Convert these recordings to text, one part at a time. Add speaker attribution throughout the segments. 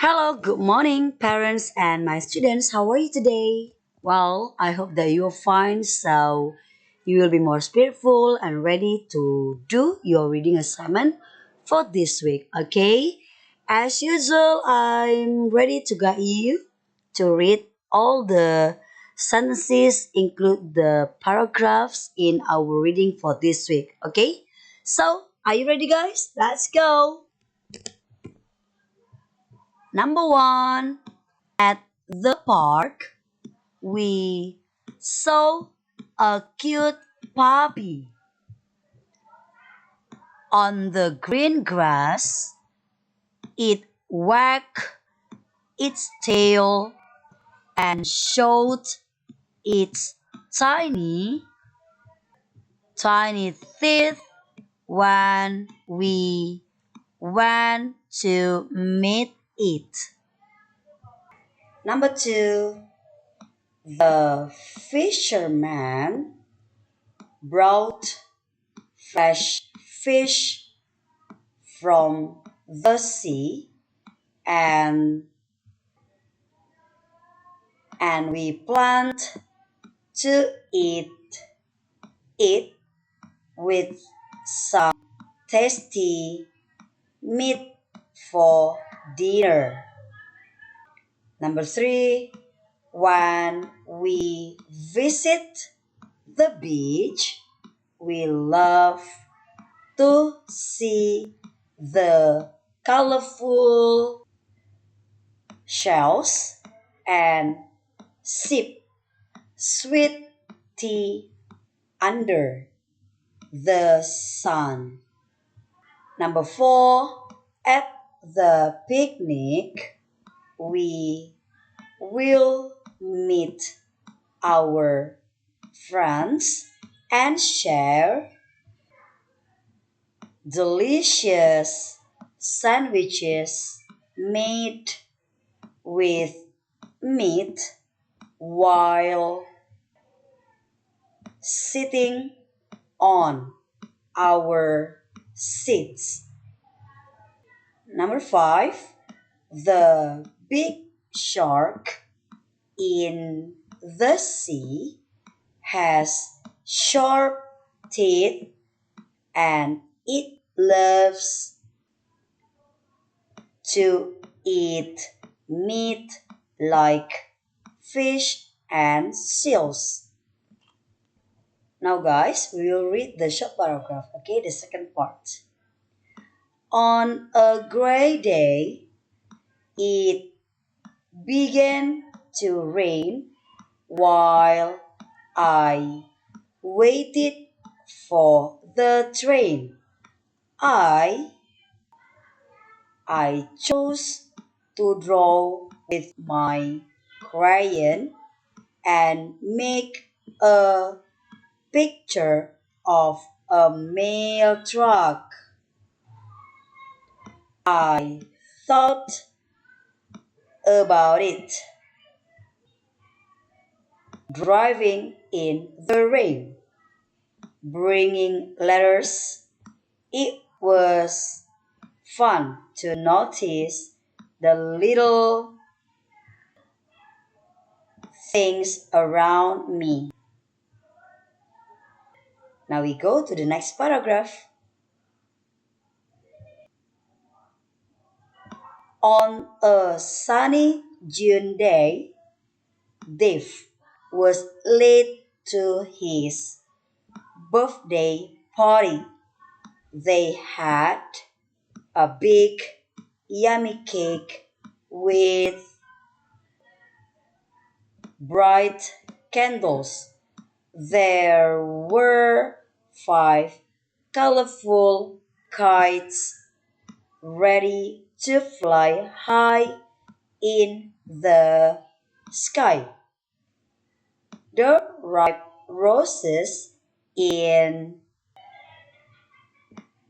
Speaker 1: Hello, good morning, parents and my students. How are you today? Well, I hope that you're fine, so you will be more spiritful and ready to do your reading assignment for this week, okay? As usual, I'm ready to guide you to read all the sentences, include the paragraphs in our reading for this week, okay? So, are you ready, guys? Let's go! Number one. At the park, we saw a cute puppy. On the green grass, it wagged its tail and showed its tiny, tiny teeth when we went to meet it. Number two, the fisherman brought fresh fish from the sea and we planned to eat it with some tasty meat for dinner. Number three, when we visit the beach, we love to see the colorful shells and sip sweet tea under the sun. Number four, at the picnic, we will meet our friends and share delicious sandwiches made with meat while sitting on our seats. Number five, the big shark in the sea has sharp teeth and it loves to eat meat like fish and seals. Now, guys, we will read the short paragraph, okay, the second part. On a gray day, it began to rain while I waited for the train. I I chose to draw with my crayon and make a picture of a mail truck. I thought about it driving in the rain, bringing letters. It was fun to notice the little things around me. Now we go to the next paragraph. On a sunny June day, Dave was late to his birthday party. They had a big, yummy cake with bright candles. There were five colorful kites ready to fly high in the sky. The ripe roses in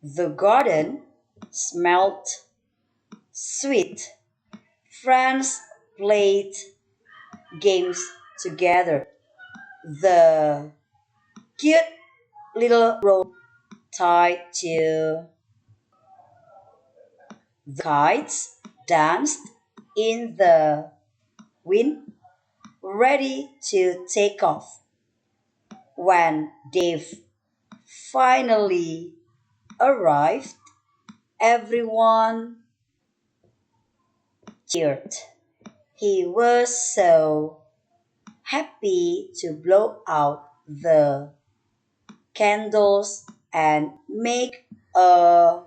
Speaker 1: the garden smelled sweet. Friends played games together. The cute little rope tied to the kites danced in the wind, ready to take off. When Dave finally arrived, everyone cheered. He was so happy to blow out the candles and make a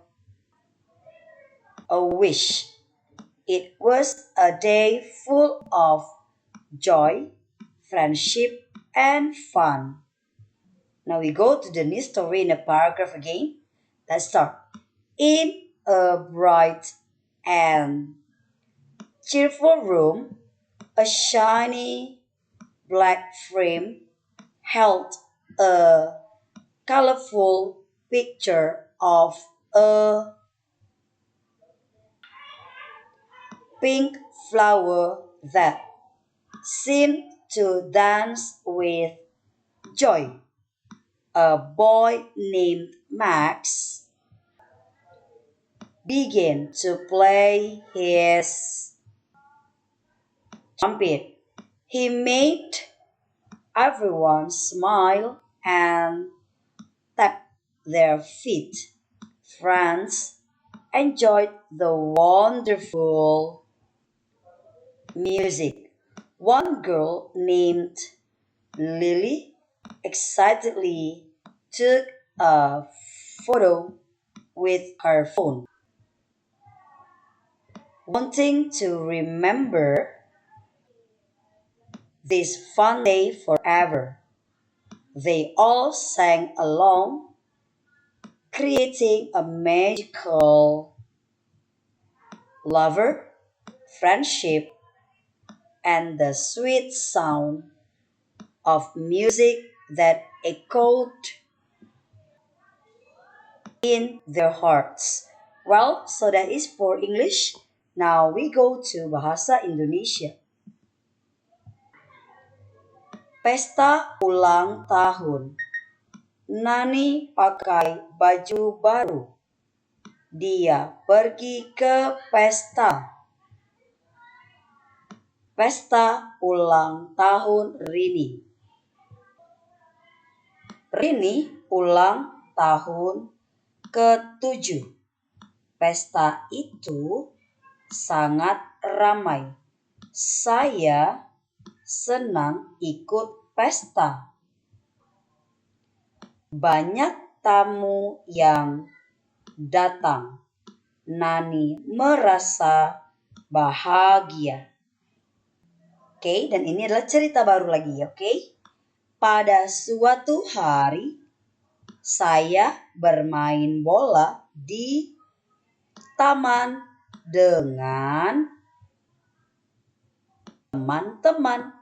Speaker 1: wish. It was a day full of joy, friendship, and fun. Now we go to the new story in a paragraph again. Let's start. In a bright and cheerful room, a shiny black frame held a colorful picture of a pink flower that seemed to dance with joy. A boy named Max began to play his trumpet. He made everyone smile and tap their feet. Friends enjoyed the wonderful music. One girl named Lily excitedly took a photo with her phone, wanting to remember this fun day forever. They all sang along, creating a magical lover, friendship, and the sweet sound of music that echoed in their hearts. Well, so that is for English. Now we go to Bahasa Indonesia. Pesta ulang tahun. Nani pakai baju baru. Dia pergi ke pesta. Pesta ulang tahun Rini. Rini ulang tahun ke-7. Pesta itu sangat ramai. Saya senang ikut pesta. Banyak tamu yang datang. Nani merasa bahagia. Oke, dan ini adalah cerita baru lagi, oke? Pada suatu hari, saya bermain bola di taman dengan teman-teman.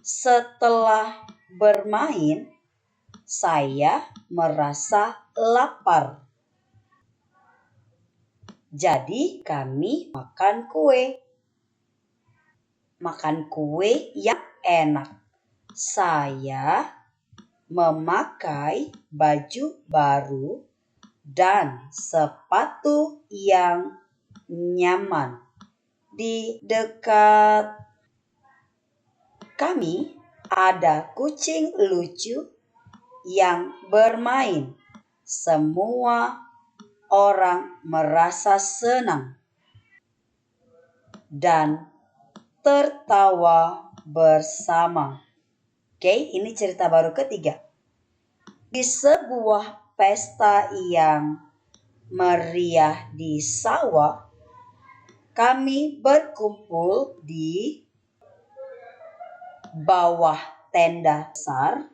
Speaker 1: Setelah bermain, saya merasa lapar. Jadi kami makan kue. Makan kue yang enak. Saya memakai baju baru dan sepatu yang nyaman. Di dekat kami ada kucing lucu yang bermain. Semua orang merasa senang dan tertawa bersama. Oke, ini cerita baru ketiga. Di sebuah pesta yang meriah di sawah, kami berkumpul di bawah tenda besar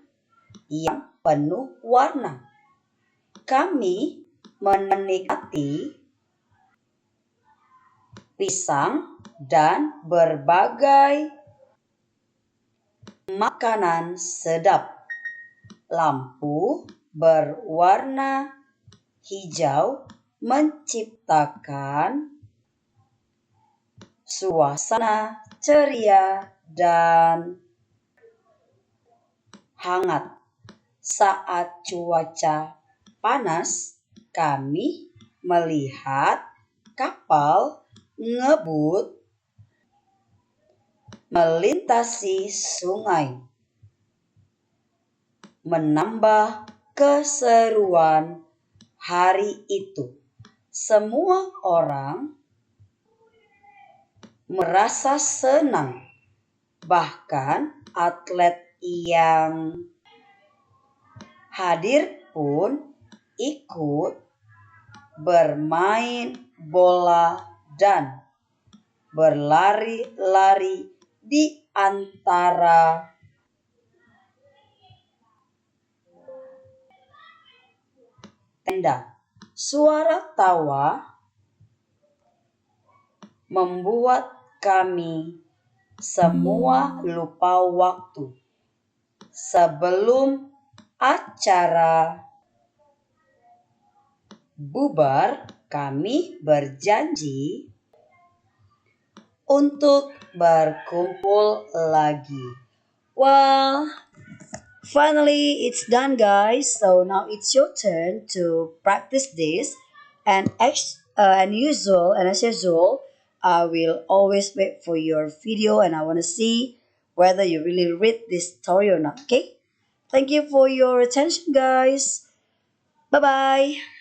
Speaker 1: yang penuh warna. Kami menikmati pisang dan berbagai makanan sedap. Lampu berwarna hijau menciptakan suasana ceria dan hangat. Saat cuaca panas, kami melihat kapal ngebut melintasi sungai, menambah keseruan hari itu. Semua orang merasa senang, bahkan atlet yang hadir pun ikut bermain bola dan berlari-lari di antara tenda. Suara tawa membuat kami semua lupa waktu. Sebelum acara bubar, kami berjanji untuk berkumpul lagi. Well, finally it's done, guys. So now it's your turn to practice this, and as usual, I will always wait for your video, and I want to see whether you really read this story or not. Okay. Thank you for your attention, guys. Bye bye.